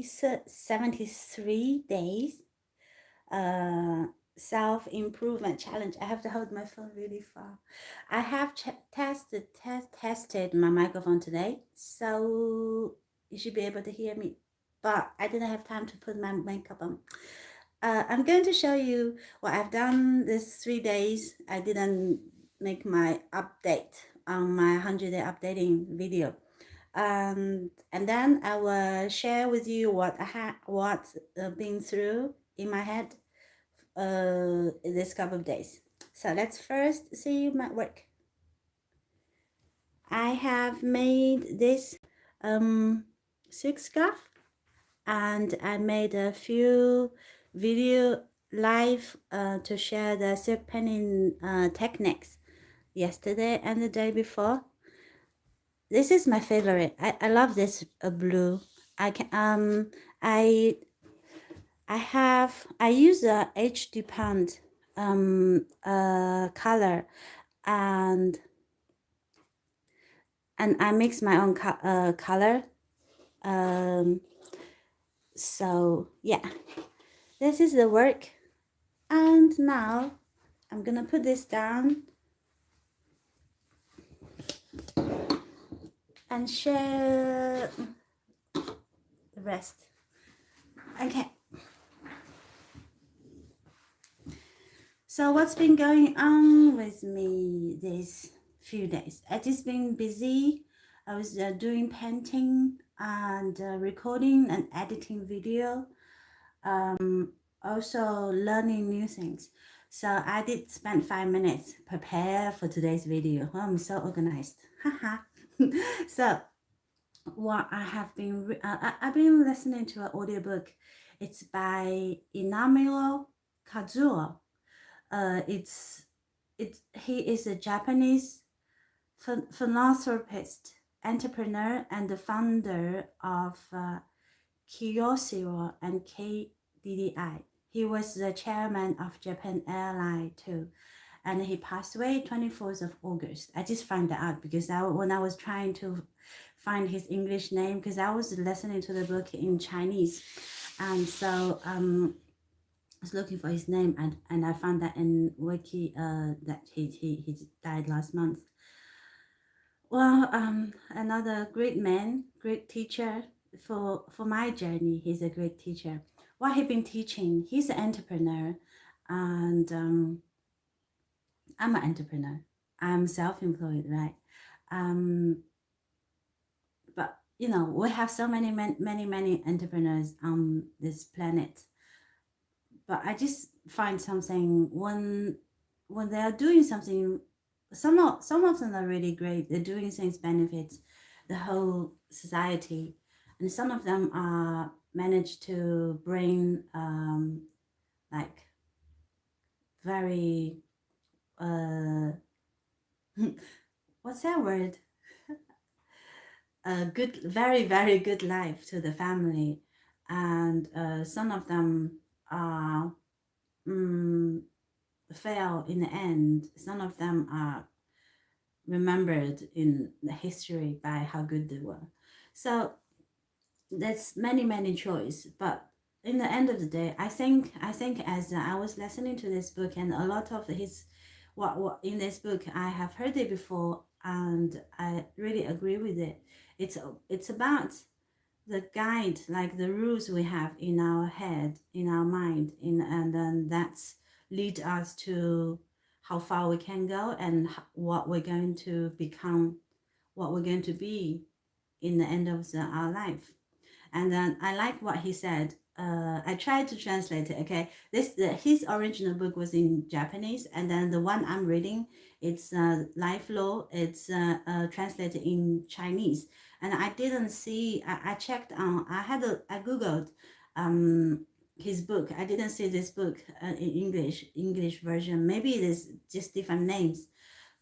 73 days self-improvement challenge. I have to hold my phone really far. I have tested my microphone today, so you should be able to hear me, but I didn't have time to put my makeup on. I'm going to show you what I've done this 3 days. I didn't make my update on my 100-day updating video. And then I will share with you what I had, been through in my head this couple of days. So let's first see my work. I have made this silk scarf, and I made a few video live to share the silk penning techniques yesterday and the day before. This is my favorite. I love this blue. I use a HD Pond color, and I mix my own color. So yeah, this is the work, and now I'm gonna put this down and share the rest. Okay. So what's been going on with me these few days? I just been busy. I was doing painting and recording and editing video. Also learning new things. So I did spend 5 minutes prepare for today's video. Oh, I'm so organized. Haha. So what I have been I've been listening to an audiobook. It's by Inamio Kazuo. He is a Japanese philanthropist, entrepreneur, and the founder of Kyocera and KDDI. He was the chairman of Japan Airlines too, and he passed away 24th of August. I just found that out because when I was trying to find his English name, because I was listening to the book in Chinese, and so I was looking for his name, and I found that in Wiki that he died last month. Well, another great man, great teacher for my journey. He's a great teacher. What he's been teaching, he's an entrepreneur, and I'm an entrepreneur. I'm self-employed, right? But you know, we have so many entrepreneurs on this planet. But I just find something when they are doing something, some of them are really great. They're doing things benefits the whole society, and some of them are managed to bring like very what's that word? A good, very good life to the family, and some of them fail in the end. Some of them are remembered in the history by how good they were. So there's many choice, but in the end of the day, I think as I was listening to this book, and a lot of his what in this book, I have heard it before, and I really agree with it. It's about the guide, like the rules we have in our head, in our mind, and then that's lead us to how far we can go and what we're going to become, what we're going to be in the end of our life. And then I like what he said. I tried to translate it. Okay, his original book was in Japanese, and then the one I'm reading, it's Life Law. It's translated in Chinese, and I didn't see. I checked on. I googled his book. I didn't see this book in English version. Maybe it is just different names.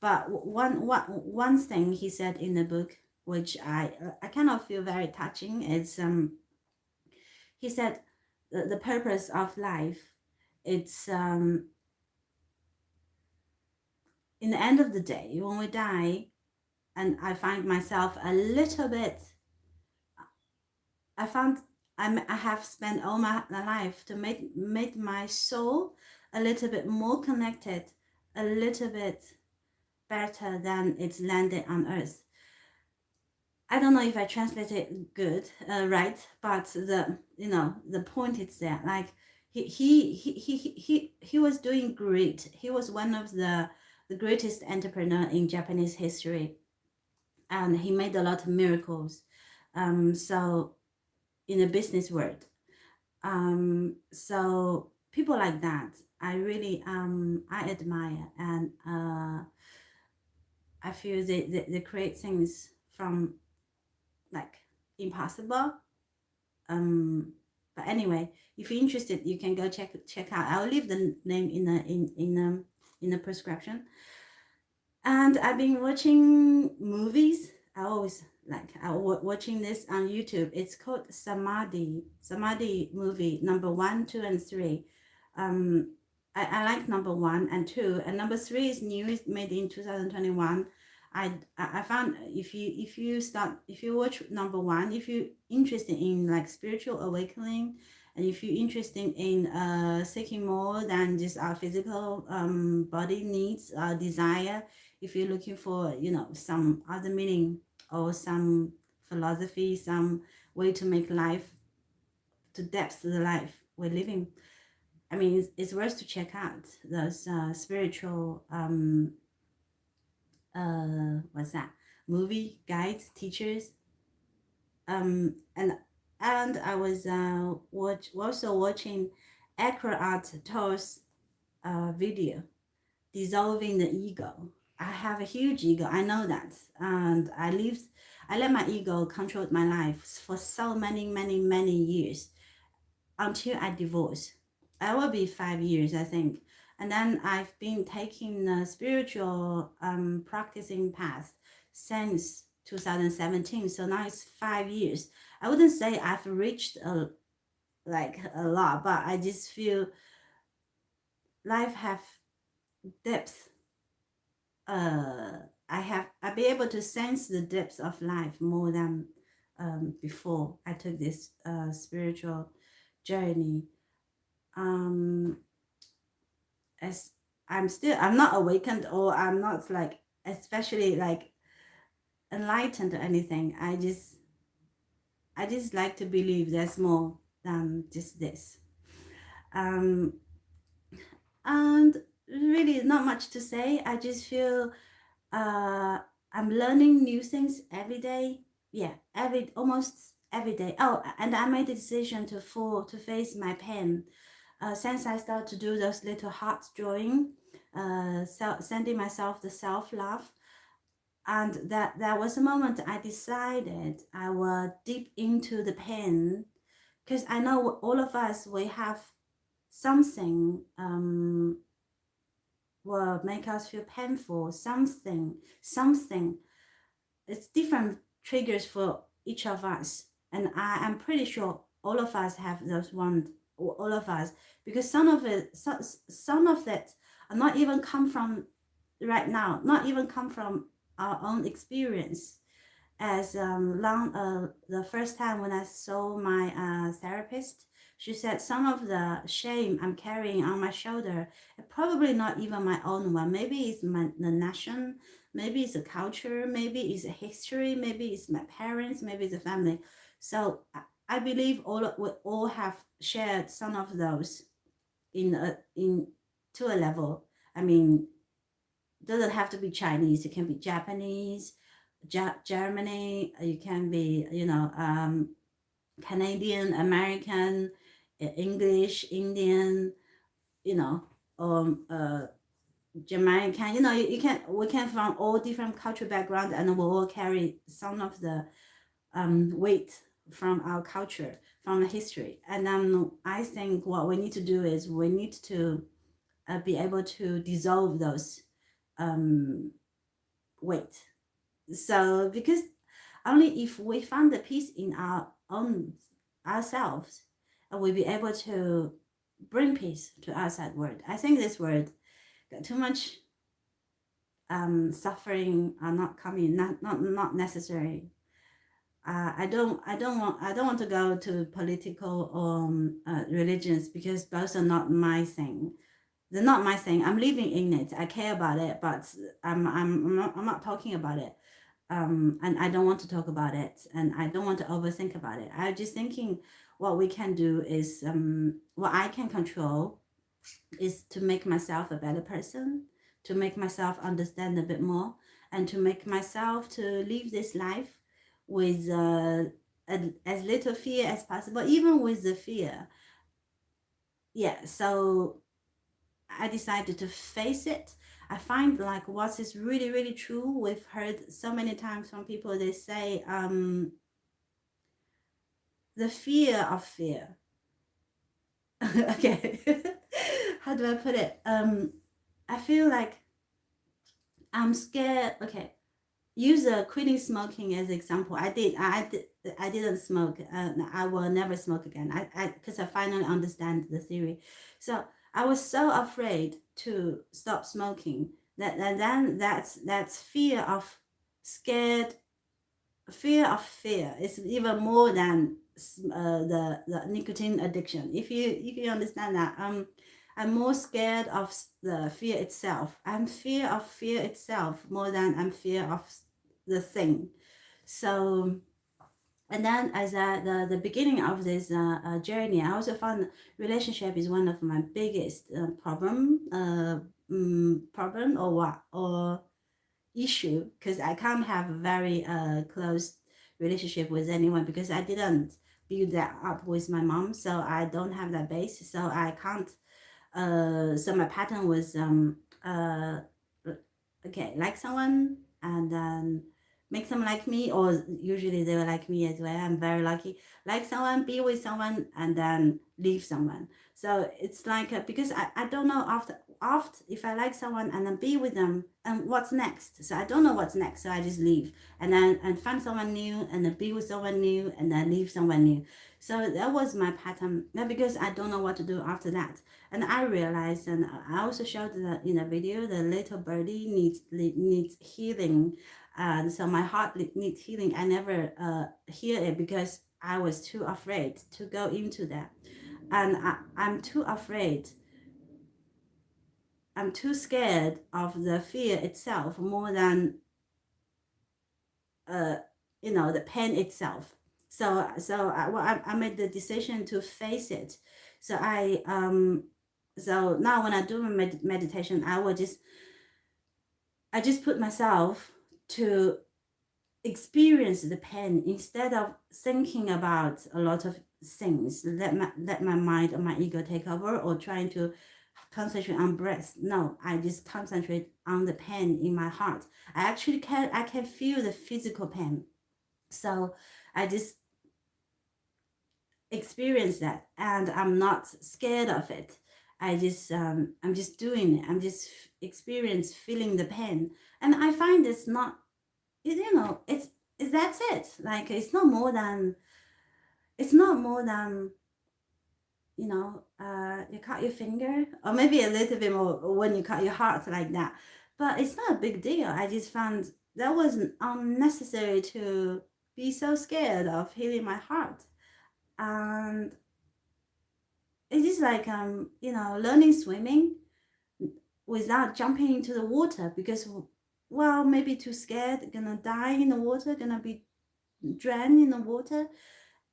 But one thing he said in the book, which I kind of feel very touching, is he said the purpose of life, it's in the end of the day, when we die, and I find myself a little bit, I found I have spent all my life to make my soul a little bit more connected, a little bit better than it's landed on earth. I don't know if I translated good, right, but the point is there. Like he was doing great. He was one of the greatest entrepreneur in Japanese history, and he made a lot of miracles. So in the business world, so people like that, I really I admire, and I feel they create things from like impossible. But anyway, if you're interested, you can go check out. I'll leave the name in the prescription. And I've been watching movies. I always like watching this on YouTube. It's called Samadhi movie number 1, 2, and 3. I like number 1 and 2, and number 3 is new. It's made in 2021. I found if you watch number 1, if you're interested in like spiritual awakening, and if you're interested in seeking more than just our physical body needs, desire, if you're looking for some other meaning or some philosophy, some way to make life to depth to the life we're living, I mean, it's worth to check out those spiritual what's that, movie guides, teachers, and I was also watching Eckhart Tolle's video, dissolving the ego. I have a huge ego, I know that, and I let my ego control my life for so many years until I divorced. I will be 5 years, I think. And then I've been taking the spiritual practicing path since 2017. So now it's 5 years. I wouldn't say I've reached a lot, but I just feel life have depth. I be able to sense the depths of life more than before I took this spiritual journey. As I'm not awakened, or I'm not like especially like enlightened or anything. I just like to believe there's more than just this. Um, and really not much to say. I just feel I'm learning new things every day. Yeah, almost every day. Oh, and I made the decision to face my pain. Since I started to do those little heart drawing, sending myself the self-love, and that was a moment I decided I will deep into the pain, because I know all of us, we have something will make us feel painful, something. It's different triggers for each of us, and I am pretty sure all of us have those ones, all of us, because some of that are not even come from right now, not even come from our own experience. As the first time when I saw my therapist, she said some of the shame I'm carrying on my shoulder, probably not even my own one. Maybe it's the nation, maybe it's a culture, maybe it's a history, maybe it's my parents, maybe it's a family. So I believe we all have shared some of those in to a level. I mean, doesn't have to be Chinese. It can be Japanese, Germany. You can be, Canadian, American, English, Indian, you know, Jamaican. We can from all different cultural background, and we all carry some of the weight from our culture, from the history. And then I think what we need to do is we need to be able to dissolve those weight. So because only if we find the peace in our own ourselves, we'll be able to bring peace to outside world. I think this world got too much suffering are not coming, not necessary. I don't want to go to political religions because those are not my thing. They're not my thing. I'm living in it. I care about it, but I'm not talking about it. And I don't want to talk about it, and I don't want to overthink about it. I'm just thinking what we can do is what I can control is to make myself a better person, to make myself understand a bit more, and to make myself to live this life with as little fear as possible, even with the fear. Yeah, so I decided to face it. I find like what is really, really true. We've heard so many times from people, they say, the fear of fear. Okay. How do I put it? I feel like I'm scared. Okay. Use quitting smoking as example. I didn't smoke. I will never smoke again. Because I finally understand the theory. So I was so afraid to stop smoking that then that's fear of scared, fear of fear. It's even more than the nicotine addiction. If you understand that, I'm more scared of the fear itself. I'm fear of fear itself more than I'm fear of the thing. So, and then as the beginning of this journey, I also found relationship is one of my biggest problem or what or issue, because I can't have a very close relationship with anyone because I didn't build that up with my mom, so I don't have that base, so I can't. So my pattern was okay, like someone and then make them like me, or usually they were like me as well. I'm very lucky. Like someone, be with someone, and then leave someone. So it's like because I don't know after if I like someone and then be with them and what's next. So I don't know what's next. So I just leave and then and find someone new and then be with someone new and then leave someone new. So that was my pattern. Not because I don't know what to do after that. And I realized, and I also showed that in a video, the little birdie needs healing. And so my heart needs healing. I never hear it because I was too afraid to go into that. And I'm too afraid. I'm too scared of the fear itself more than uh, the pain itself. I made the decision to face it. So so now when I do my meditation, I just put myself to experience the pain instead of thinking about a lot of things. Let my mind or my ego take over, or trying to concentrate on breath. No, I just concentrate on the pain in my heart. I can feel the physical pain. So I just experience that, and I'm not scared of it. I'm just doing it. I'm just experience feeling the pain, and I find it's not, it's that's it. Like it's not more than you cut your finger, or maybe a little bit more when you cut your heart like that. But it's not a big deal. I just found that wasn't unnecessary to be so scared of healing my heart. And it is like learning swimming without jumping into the water because, well, maybe too scared, gonna die in the water, gonna be drowned in the water.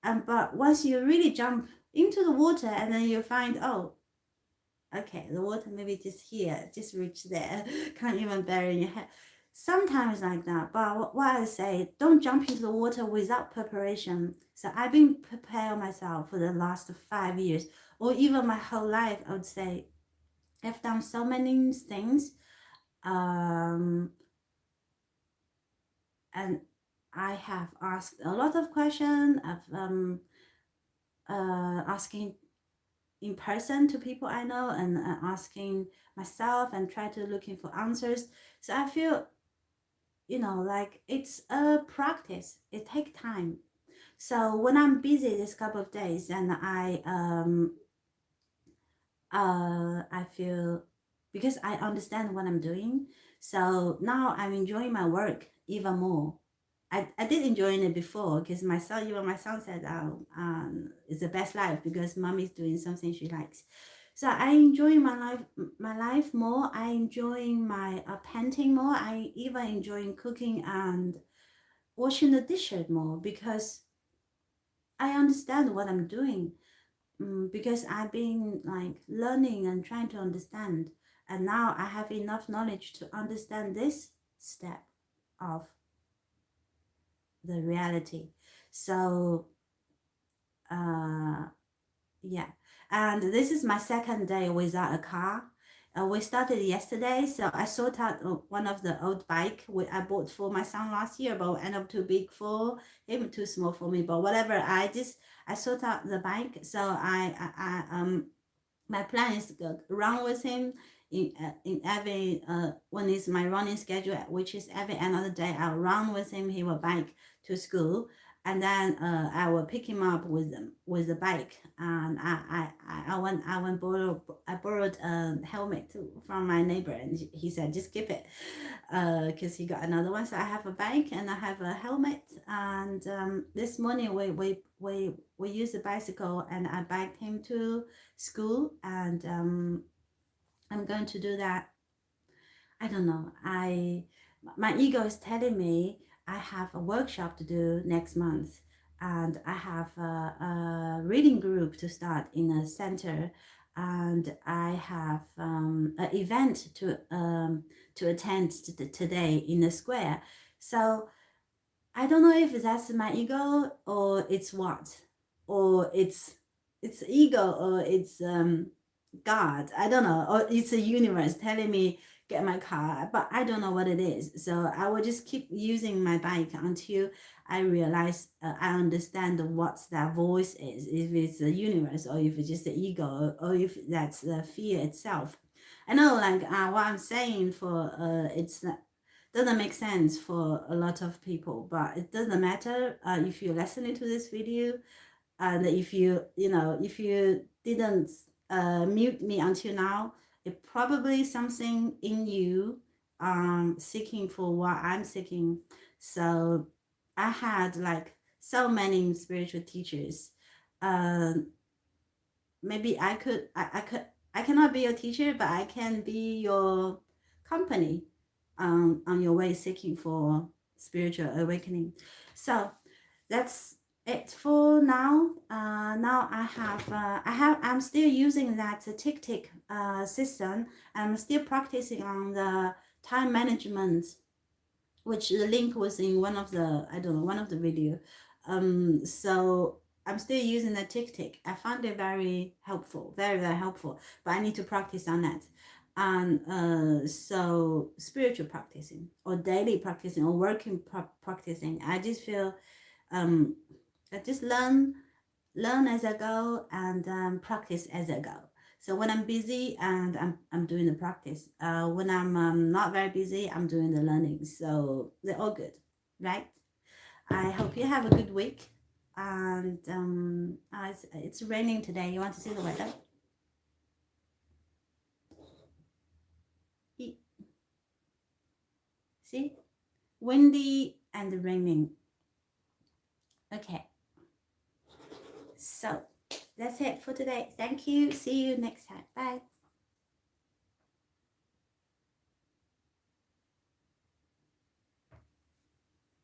And but once you really jump into the water and then you find, oh, okay, the water maybe just here, just reach there, can't even bury your head. Sometimes like that, but what I say, don't jump into the water without preparation. So I've been preparing myself for the last 5 years, or even my whole life. I would say I've done so many things, um, and I have asked a lot of questions. I've asking in person to people I know, and asking myself and try to looking for answers. So I feel, like it's a practice. It takes time. So when I'm busy this couple of days and I feel, because I understand what I'm doing. So now I'm enjoying my work even more. I did enjoy it before because my son, even my son said, it's the best life because mommy's doing something she likes. So I enjoy my life more. I enjoy my painting more. I even enjoy cooking and washing the dishes more because I understand what I'm doing. Because I've been like learning and trying to understand, and now I have enough knowledge to understand this step of the reality. So yeah, and this is my second day without a car. We started yesterday, so I sorted out one of the old bike I bought for my son last year, but ended up too big for him, too small for me. But whatever, I sort out the bike. So my plan is to go run with him in every when it's my running schedule, which is every another day. I'll run with him. He will bike to school, and then I will pick him up with the bike. And I borrowed a helmet from my neighbor, and he said just keep it, because he got another one. So I have a bike and I have a helmet. And this morning we use the bicycle, and I biked him to school. And I'm going to do that. I don't know. My ego is telling me I have a workshop to do next month, and I have a reading group to start in a center, and I have an event to attend today in the square. So I don't know if that's my ego or it's what, or it's ego, or it's God. I don't know, or it's the universe telling me get my car, but I don't know what it is. So I will just keep using my bike until I realize I understand what that voice is. If it's the universe, or if it's just the ego, or if that's the fear itself. I know, like what I'm saying for it's doesn't make sense for a lot of people, but it doesn't matter if you're listening to this video, and if if you didn't mute me until now, it probably something in you seeking for what I'm seeking. So I had like so many spiritual teachers. uh, Maybe I cannot be your teacher, but I can be your company on your way seeking for spiritual awakening. So that's it for now. Now I'm still using that tick tick system. I'm still practicing on the time management, which the link was in one of the, I don't know, one of the video. So I'm still using the tick tick. I found it very helpful, very, very helpful, but I need to practice on that. And so spiritual practicing, or daily practicing, or working practicing, I just feel I just learn as I go, and practice as I go. So when I'm busy, and I'm doing the practice. When I'm not very busy, I'm doing the learning. So they're all good, right? I hope you have a good week. And it's raining today. You want to see the weather? See? Windy and raining. Okay. So that's it for today. Thank you. See you next time. Bye.